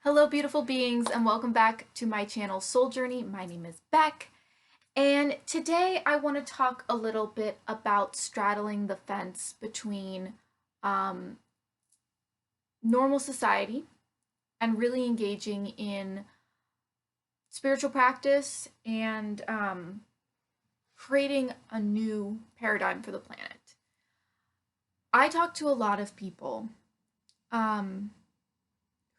Hello, beautiful beings, and welcome back to my channel, Soul Journey. My name is Beck, and today I want to talk a little bit about straddling the fence between um, normal society and really engaging in spiritual practice and creating a new paradigm for the planet. I talk to a lot of people um,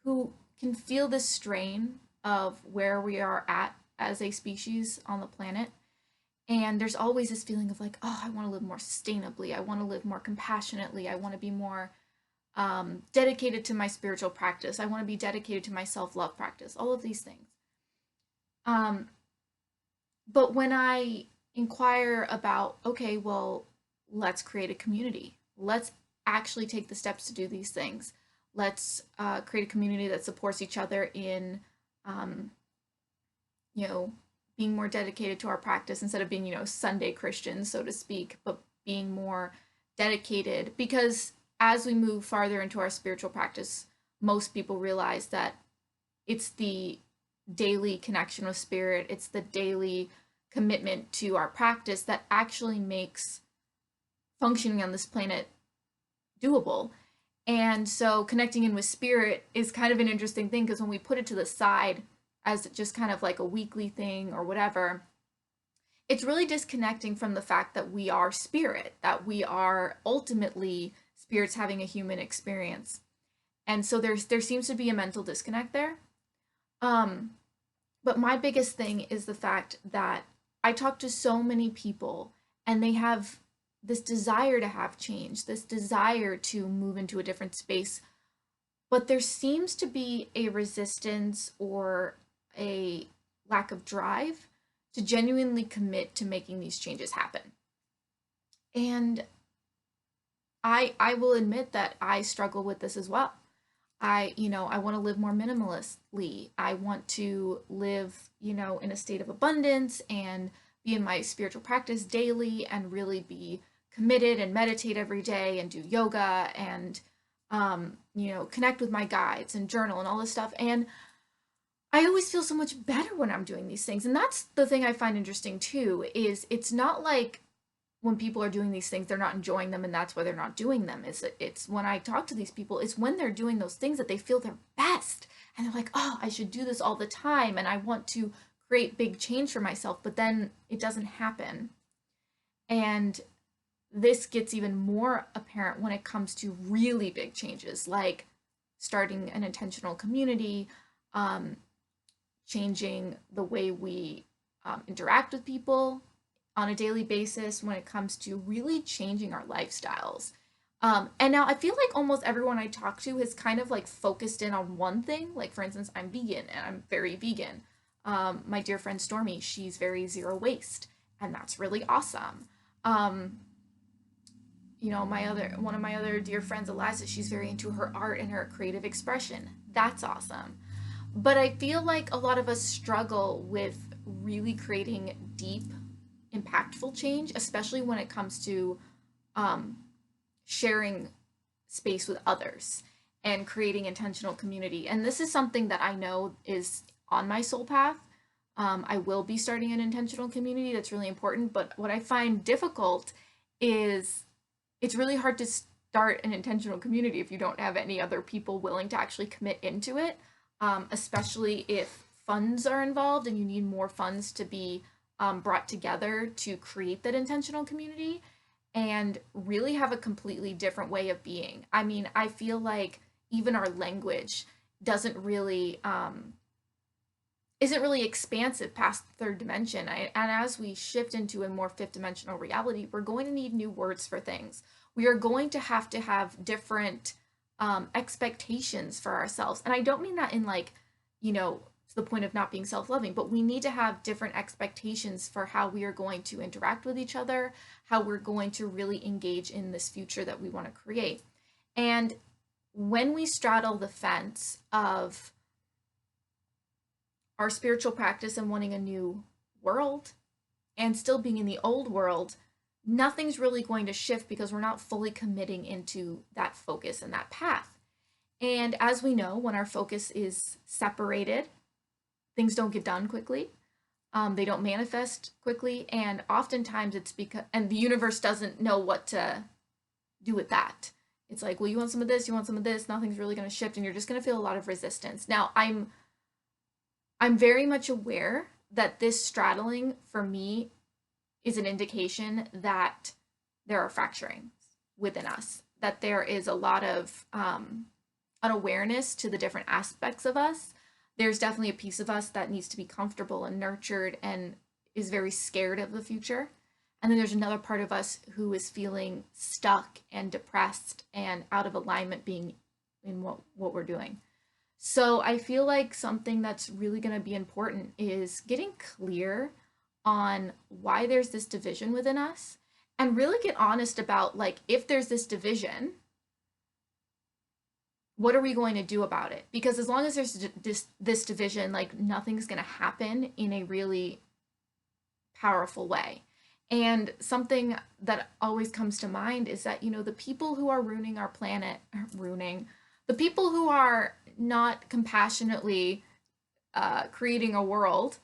who can feel this strain of where we are at as a species on the planet. And there's always this feeling of like, oh, I want to live more sustainably. I want to live more compassionately. I want to be more dedicated to my spiritual practice. I want to be dedicated to my self love practice, all of these things. Um, but when I inquire about, okay, well, let's create a community. Let's actually take the steps to do these things. Let's create a community that supports each other in, um, you know, being more dedicated to our practice instead of being, Sunday Christians, so to speak, but being more dedicated. Because as we move farther into our spiritual practice, most people realize that it's the daily connection with spirit, it's the daily commitment to our practice that actually makes functioning on this planet doable. And so connecting in with spirit is kind of an interesting thing because when we put it to the side as just kind of like a weekly thing or whatever, it's really disconnecting from the fact that we are spirit, that we are ultimately spirits having a human experience. And so there seems to be a mental disconnect there. Um, but my biggest thing is the fact that I talk to so many people and they have this desire to have change, this desire to move into a different space, but there seems to be a resistance or a lack of drive to genuinely commit to making these changes happen. And I will admit that I struggle with this as well. I want to live more minimalistically. I want to live, in a state of abundance and be in my spiritual practice daily and really be committed and meditate every day and do yoga and, connect with my guides and journal and all this stuff. And I always feel so much better when I'm doing these things. And that's the thing I find interesting too, is it's not like when people are doing these things, they're not enjoying them and that's why they're not doing them. It's when I talk to these people, it's when they're doing those things that they feel their best. And they're like, oh, I should do this all the time. And I want to create big change for myself, but then it doesn't happen. And this gets even more apparent when it comes to really big changes, like starting an intentional community, um, changing the way we interact with people on a daily basis when it comes to really changing our lifestyles. And now I feel like almost everyone I talk to has kind of like focused in on one thing. Like, for instance, I'm vegan and I'm very vegan. My dear friend Stormy, she's very zero waste, and that's really awesome. Um, one of my other dear friends, Eliza, she's very into her art and her creative expression. That's awesome. But I feel like a lot of us struggle with really creating deep, impactful change, especially when it comes to um, sharing space with others and creating intentional community. And this is something that I know is on my soul path. I will be starting an intentional community. That's really important. But what I find difficult is it's really hard to start an intentional community if you don't have any other people willing to actually commit into it, especially if funds are involved and you need more funds to be brought together to create that intentional community and really have a completely different way of being. I mean, I feel like even our language doesn't really isn't really expansive past the third dimension. And as we shift into a more fifth dimensional reality, we're going to need new words for things. We are going to have different expectations for ourselves. And I don't mean that in like, to the point of not being self-loving, but we need to have different expectations for how we are going to interact with each other, how we're going to really engage in this future that we want to create. And when we straddle the fence of our spiritual practice and wanting a new world and still being in the old world, nothing's really going to shift because we're not fully committing into that focus and that path. And as we know, when our focus is separated, things don't get done quickly. They don't manifest quickly. And oftentimes it's because, and the universe doesn't know what to do with that. It's like, well, you want some of this, you want some of this, nothing's really going to shift, and you're just going to feel a lot of resistance. Now, I'm very much aware that this straddling for me is an indication that there are fracturings within us, that there is a lot of unawareness to the different aspects of us. There's definitely a piece of us that needs to be comfortable and nurtured and is very scared of the future. And then there's another part of us who is feeling stuck and depressed and out of alignment being in what we're doing. So I feel like something that's really going to be important is getting clear on why there's this division within us and really get honest about like if there's this division, what are we going to do about it? Because as long as there's this division, like nothing's going to happen in a really powerful way. And something that always comes to mind is that, you know, the people who are ruining our planet, ruining, the people who are not compassionately creating a world,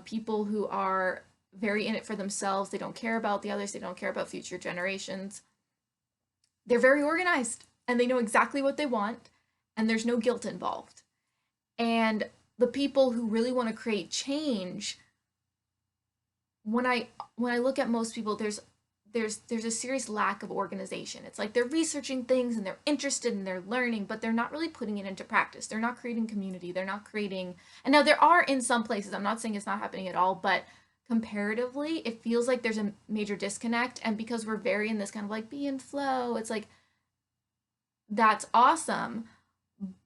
people who are very in it for themselves, they don't care about the others, they don't care about future generations, they're very organized and they know exactly what they want and there's no guilt involved. And the people who really want to create change, when I look at most people, there's a serious lack of organization. It's like they're researching things and they're interested and they're learning, but they're not really putting it into practice. They're not creating community. They're not creating, and now there are in some places, I'm not saying it's not happening at all, but comparatively, it feels like there's a major disconnect. And because we're very in this kind of like be in flow, it's like that's awesome.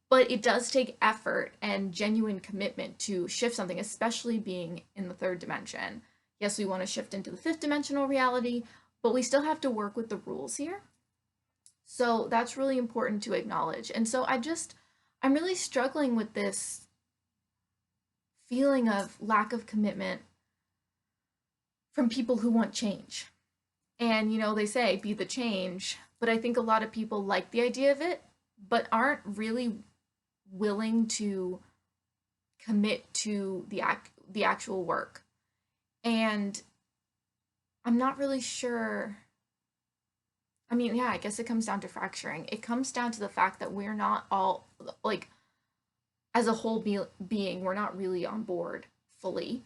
But it does take effort and genuine commitment to shift something, especially being in the third dimension. Yes, we want to shift into the fifth dimensional reality, but we still have to work with the rules here. So that's really important to acknowledge. And so I'm really struggling with this feeling of lack of commitment from people who want change. And, you know, they say be the change, but I think a lot of people like the idea of it, but aren't really willing to commit to the actual work. And I'm not really sure. I mean, yeah, I guess it comes down to fracturing. It comes down to the fact that we're not all, like, as a whole being, we're not really on board fully.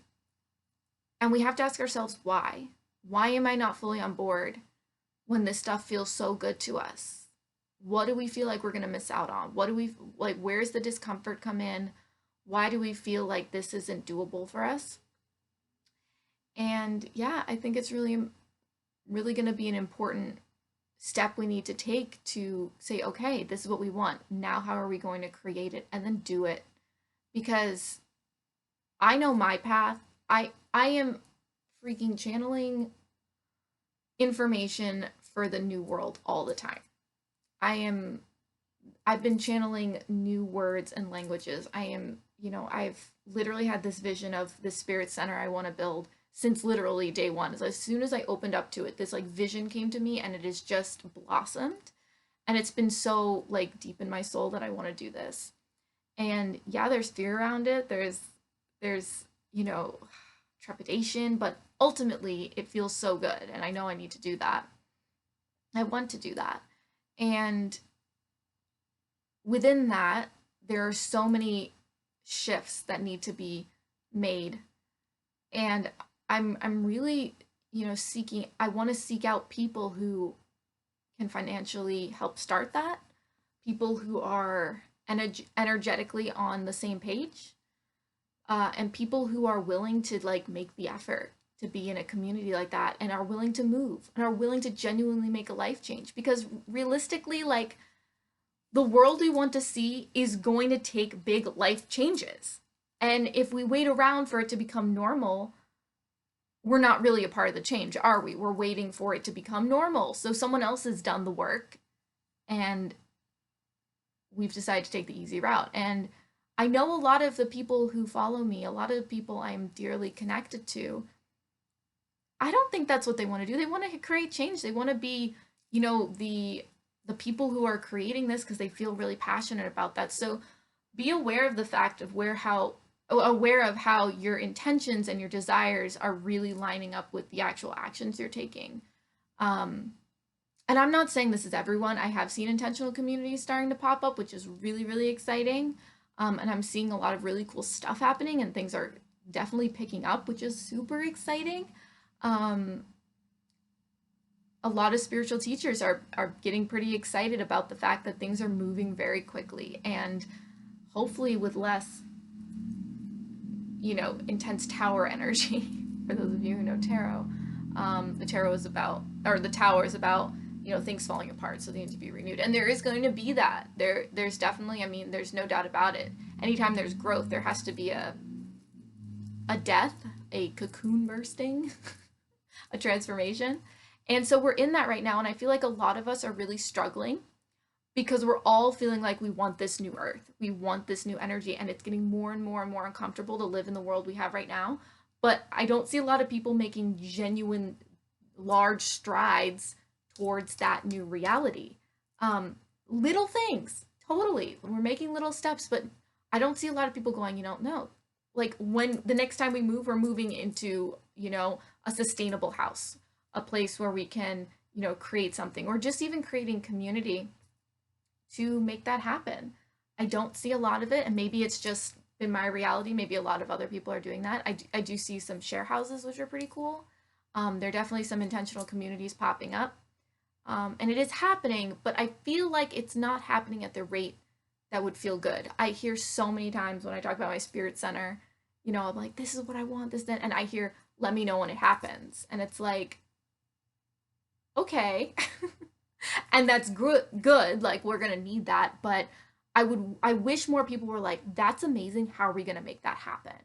And we have to ask ourselves why. Why am I not fully on board when this stuff feels so good to us? What do we feel like we're going to miss out on? What do we, like, where's the discomfort come in? Why do we feel like this isn't doable for us? And yeah, I think it's really, really going to be an important step we need to take to say, okay, this is what we want. Now, how are we going to create it? And then do it. Because I know my path. I am freaking channeling information for the new world all the time. I've been channeling new words and languages. I've literally had this vision of this spirit center I want to build since literally day one. As soon as I opened up to it, this like vision came to me and it has just blossomed. And it's been so like deep in my soul that I want to do this. And yeah, there's fear around it. There's, trepidation, but ultimately it feels so good. And I know I need to do that. I want to do that. And within that, there are so many shifts that need to be made. And I'm really, seeking, I want to seek out people who can financially help start that, people who are energetically on the same page, and people who are willing to like make the effort to be in a community like that and are willing to move and are willing to genuinely make a life change. Because realistically, like the world we want to see is going to take big life changes. And if we wait around for it to become normal, we're not really a part of the change, are we? We're waiting for it to become normal. So someone else has done the work and we've decided to take the easy route. And I know a lot of the people who follow me, a lot of the people I'm dearly connected to, I don't think that's what they want to do. They want to create change. They want to be, the the people who are creating this because they feel really passionate about that. So be aware of the fact of aware of how your intentions and your desires are really lining up with the actual actions you're taking. Um, and I'm not saying this is everyone. I have seen intentional communities starting to pop up, which is really, really exciting. And I'm seeing a lot of really cool stuff happening, and things are definitely picking up, which is super exciting. Um, a lot of spiritual teachers are getting pretty excited about the fact that things are moving very quickly and hopefully with less, intense tower energy. For those of you who know tarot, the tarot is about, or the tower is about, things falling apart, so they need to be renewed. And there is going to be that. There's definitely, I mean, there's no doubt about it. Anytime there's growth, there has to be a death, a cocoon bursting, a transformation. And so we're in that right now. And I feel like a lot of us are really struggling because we're all feeling like we want this new earth. We want this new energy. And it's getting more and more and more uncomfortable to live in the world we have right now. But I don't see a lot of people making genuine large strides towards that new reality. Little things, totally. We're making little steps, but I don't see a lot of people going, no. Like when the next time we move, we're moving into, a sustainable house, a place where we can, create something, or just even creating community to make that happen. I don't see a lot of it, and maybe it's just in my reality. Maybe a lot of other people are doing that. I do see some share houses, which are pretty cool. There are definitely some intentional communities popping up. And it is happening, but I feel like it's not happening at the rate that would feel good. I hear so many times when I talk about my spirit center, I'm like, this is what I want, this, then, and I hear, let me know when it happens. And it's like, okay. And that's good. Like, we're going to need that. But I wish more people were like, that's amazing. How are we going to make that happen?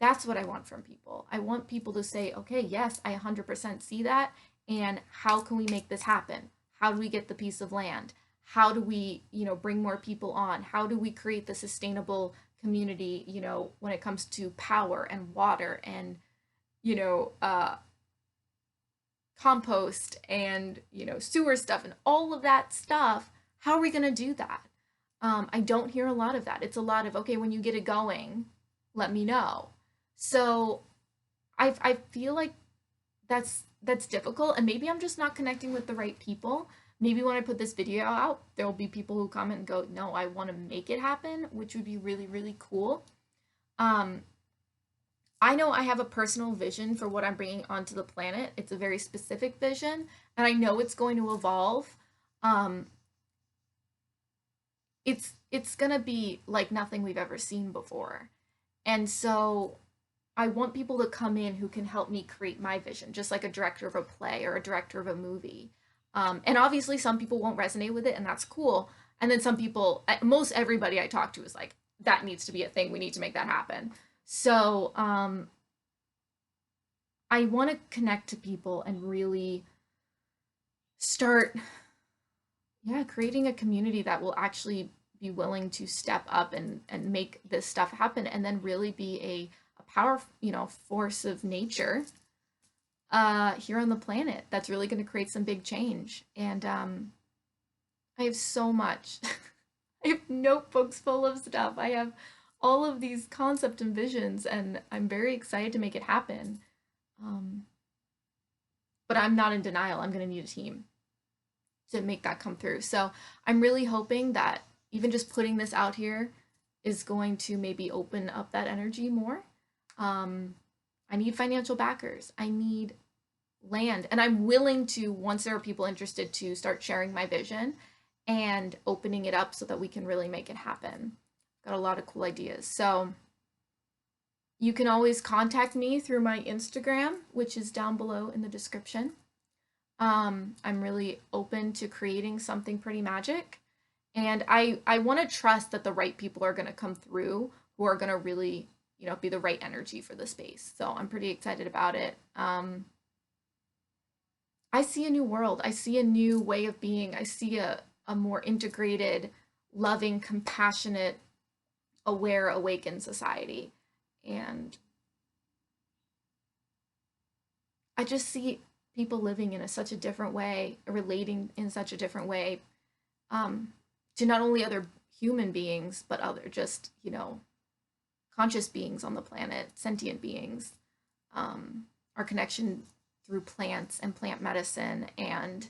That's what I want from people. I want people to say, okay, yes, I 100% see that. And how can we make this happen? How do we get the piece of land? How do we, bring more people on? How do we create the sustainable community, when it comes to power and water and, you know, uh, compost and, sewer stuff and all of that stuff? How are we going to do that? I don't hear a lot of that. It's a lot of, okay, when you get it going, let me know. So I feel like that's difficult, and maybe I'm just not connecting with the right people. Maybe when I put this video out, there will be people who come and go, no, I want to make it happen, which would be really, really cool. Um, I know I have a personal vision for what I'm bringing onto the planet. It's a very specific vision, and I know it's going to evolve. Um, it's gonna be like nothing we've ever seen before. And so I want people to come in who can help me create my vision, just like a director of a play or a director of a movie. And obviously, some people won't resonate with it, and that's cool. And then some people, most everybody I talk to is like, that needs to be a thing. We need to make that happen. So I want to connect to people and really start, yeah, creating a community that will actually be willing to step up and make this stuff happen, and then really be a power, force of nature here on the planet that's really going to create some big change. And I have so much. I have notebooks full of stuff. I have all of these concept and visions, and I'm very excited to make it happen. Um, but I'm not in denial. I'm going to need a team to make that come through. So I'm really hoping that even just putting this out here is going to maybe open up that energy more. Um, I need financial backers. I need land. And I'm willing to, once there are people interested, to start sharing my vision and opening it up so that we can really make it happen. Got a lot of cool ideas. So you can always contact me through my Instagram, which is down below in the description. I'm really open to creating something pretty magic. And I want to trust that the right people are going to come through who are going to really, be the right energy for the space. So I'm pretty excited about it. I see a new world. I see a new way of being. I see a more integrated, loving, compassionate, aware, awakened society. And I just see people living in such a different way, relating in such a different way, um, to not only other human beings, but other just, conscious beings on the planet, sentient beings, our connection through plants and plant medicine and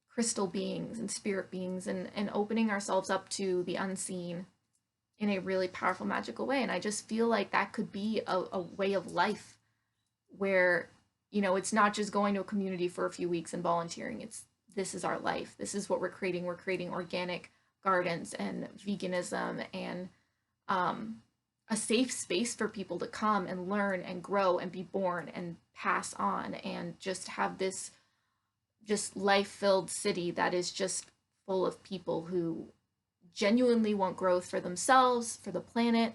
crystal beings and spirit beings and opening ourselves up to the unseen in a really powerful, magical way. And I just feel like that could be a way of life where, it's not just going to a community for a few weeks and volunteering. This is our life. This is what we're creating. We're creating organic gardens and veganism and a safe space for people to come and learn and grow and be born and pass on and just have this just life-filled city that is just full of people who genuinely want growth for themselves, for the planet,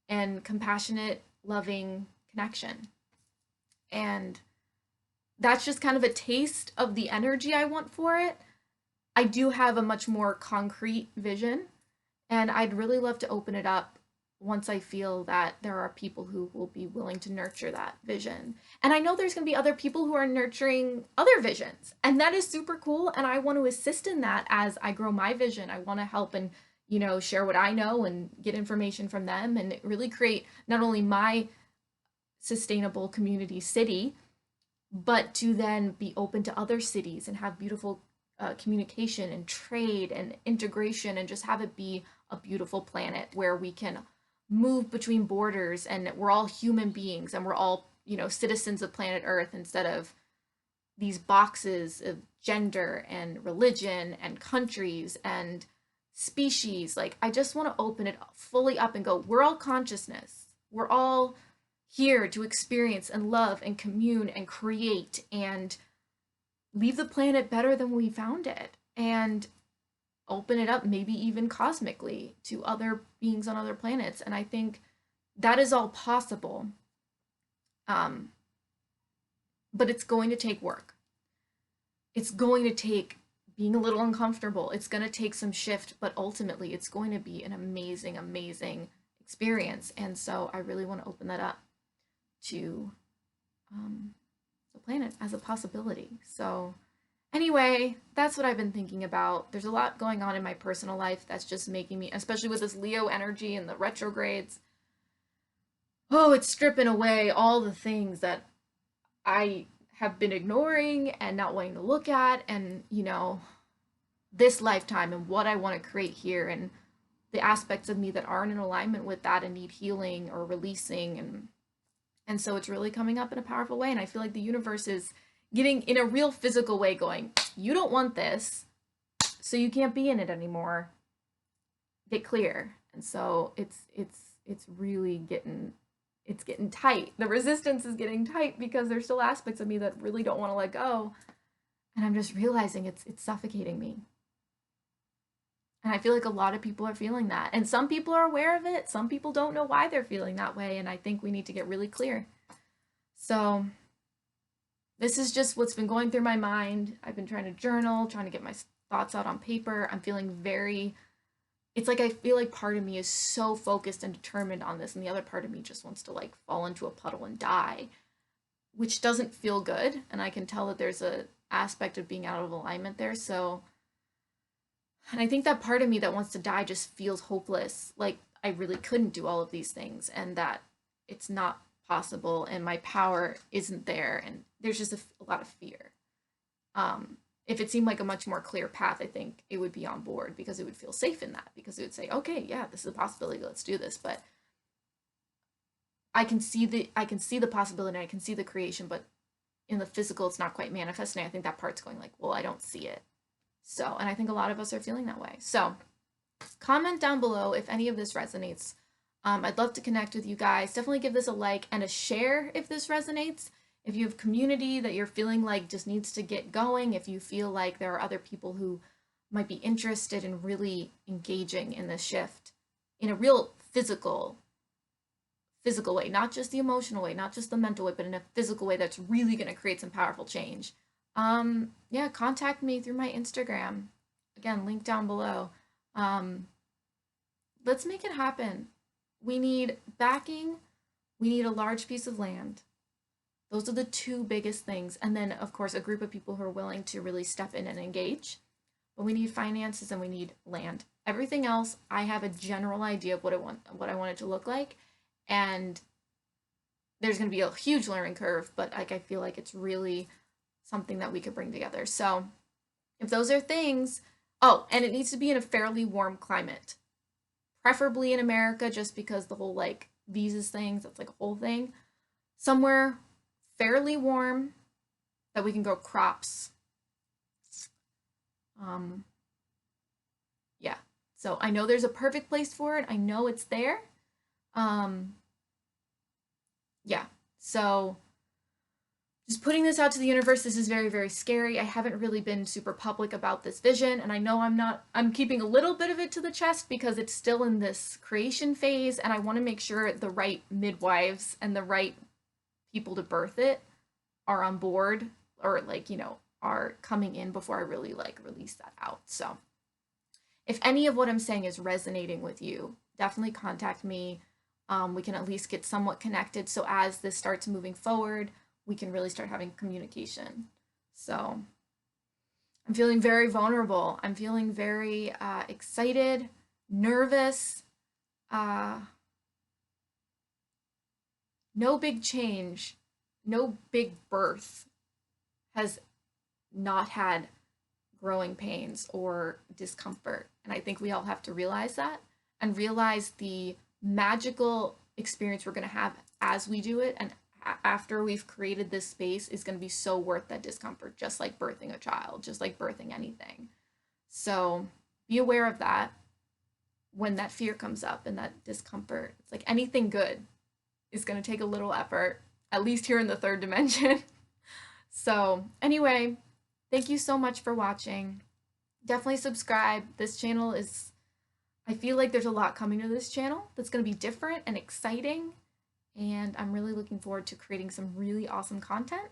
and compassionate, loving connection. And that's just kind of a taste of the energy I want for it. I do have a much more concrete vision, and I'd really love to open it up once I feel that there are people who will be willing to nurture that vision. And I know there's going to be other people who are nurturing other visions, and that is super cool. And I want to assist in that as I grow my vision. I want to help and, share what I know and get information from them and really create not only my sustainable community city, but to then be open to other cities and have beautiful communication and trade and integration and just have it be a beautiful planet where we can move between borders and we're all human beings and we're all, citizens of planet Earth instead of these boxes of gender and religion and countries and species. Like, I just want to open it fully up and go, we're all consciousness. We're all here to experience and love and commune and create and leave the planet better than we found it and open it up maybe even cosmically to other beings on other planets. And I think that is all possible, but it's going to take work. It's going to take being a little uncomfortable. It's going to take some shift, but ultimately it's going to be an amazing, amazing experience. And so I really want to open that up to the planet as a possibility. So anyway, that's what I've been thinking about. There's a lot going on in my personal life that's just making me, especially with this Leo energy and the retrogrades, oh, it's stripping away all the things that I have been ignoring and not wanting to look at, and, this lifetime and what I want to create here and the aspects of me that aren't in alignment with that and need healing or releasing. And so it's really coming up in a powerful way. And I feel like the universe is getting in a real physical way going, you don't want this, so you can't be in it anymore. Get clear. And so it's really getting tight. The resistance is getting tight because there's still aspects of me that really don't want to let go. And I'm just realizing it's suffocating me. And I feel like a lot of people are feeling that. And some people are aware of it. Some people don't know why they're feeling that way. And I think we need to get really clear. So this is just what's been going through my mind. I've been trying to journal, trying to get my thoughts out on paper. I'm feeling it's like I feel like part of me is so focused and determined on this. And the other part of me just wants to like fall into a puddle and die, which doesn't feel good. And I can tell that there's a aspect of being out of alignment there. So, and I think that part of me that wants to die just feels hopeless. Like I really couldn't do all of these things and that it's not possible and my power isn't there. And there's just a lot of fear. If it seemed like a much more clear path, I think it would be on board because it would feel safe in that, because it would say, okay, yeah, this is a possibility. Let's do this. But I can see the possibility and I can see the creation, but in the physical, it's not quite manifesting. I think that part's going like, well, I don't see it. So, and I think a lot of us are feeling that way. So comment down below if any of this resonates. I'd love to connect with you guys. Definitely give this a like and a share if this resonates. If you have community that you're feeling like just needs to get going, if you feel like there are other people who might be interested in really engaging in this shift in a real physical way, not just the emotional way, not just the mental way, but in a physical way that's really going to create some powerful change. Yeah, contact me through my Instagram. Again, link down below. Let's make it happen. We need backing. We need a large piece of land. Those are the two biggest things. And then, of course, a group of people who are willing to really step in and engage. But we need finances and we need land. Everything else, I have a general idea of what I want it to look like. And there's going to be a huge learning curve, but like I feel like it's really something that we could bring together. So if those are things, oh, and it needs to be in a fairly warm climate, preferably in America, just because the whole like visas things, that's like a whole thing. Somewhere fairly warm that we can grow crops. Um, yeah. So I know there's a perfect place for it. I know it's there. Um, yeah. So just putting this out to the universe, this is very, very scary. I haven't really been super public about this vision, and I know I'm keeping a little bit of it to the chest because it's still in this creation phase, and I want to make sure the right midwives and the right people to birth it are on board or like, are coming in before I really like release that out. So if any of what I'm saying is resonating with you, definitely contact me. We can at least get somewhat connected. So as this starts moving forward, we can really start having communication. So I'm feeling very vulnerable. I'm feeling very excited, nervous. No big change, no big birth has not had growing pains or discomfort. And I think we all have to realize that and realize the magical experience we're going to have as we do it. And after we've created this space is going to be so worth that discomfort, just like birthing a child, just like birthing anything. So be aware of that when that fear comes up and that discomfort. It's like anything good is going to take a little effort, at least here in the third dimension. So anyway, thank you so much for watching. Definitely subscribe. This channel is, I feel like there's a lot coming to this channel that's going to be different and exciting. And I'm really looking forward to creating some really awesome content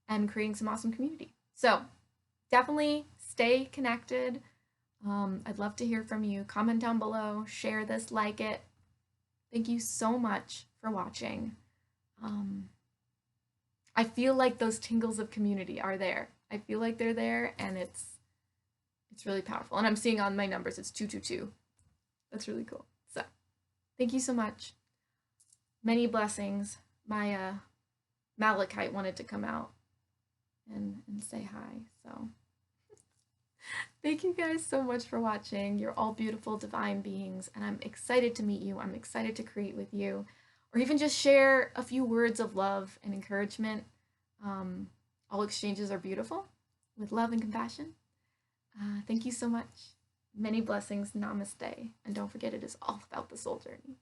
and creating some awesome community. So definitely stay connected. I'd love to hear from you. Comment down below, share this, like it. Thank you so much for watching. I feel like those tingles of community are there. I feel like they're there, and it's really powerful. And I'm seeing on my numbers, it's 222. That's really cool. So thank you so much. Many blessings. My Malachite wanted to come out and say hi. So thank you guys so much for watching. You're all beautiful, divine beings, and I'm excited to meet you. I'm excited to create with you, or even just share a few words of love and encouragement. All exchanges are beautiful with love and compassion. Thank you so much. Many blessings. Namaste. And don't forget, it is all about the soul journey.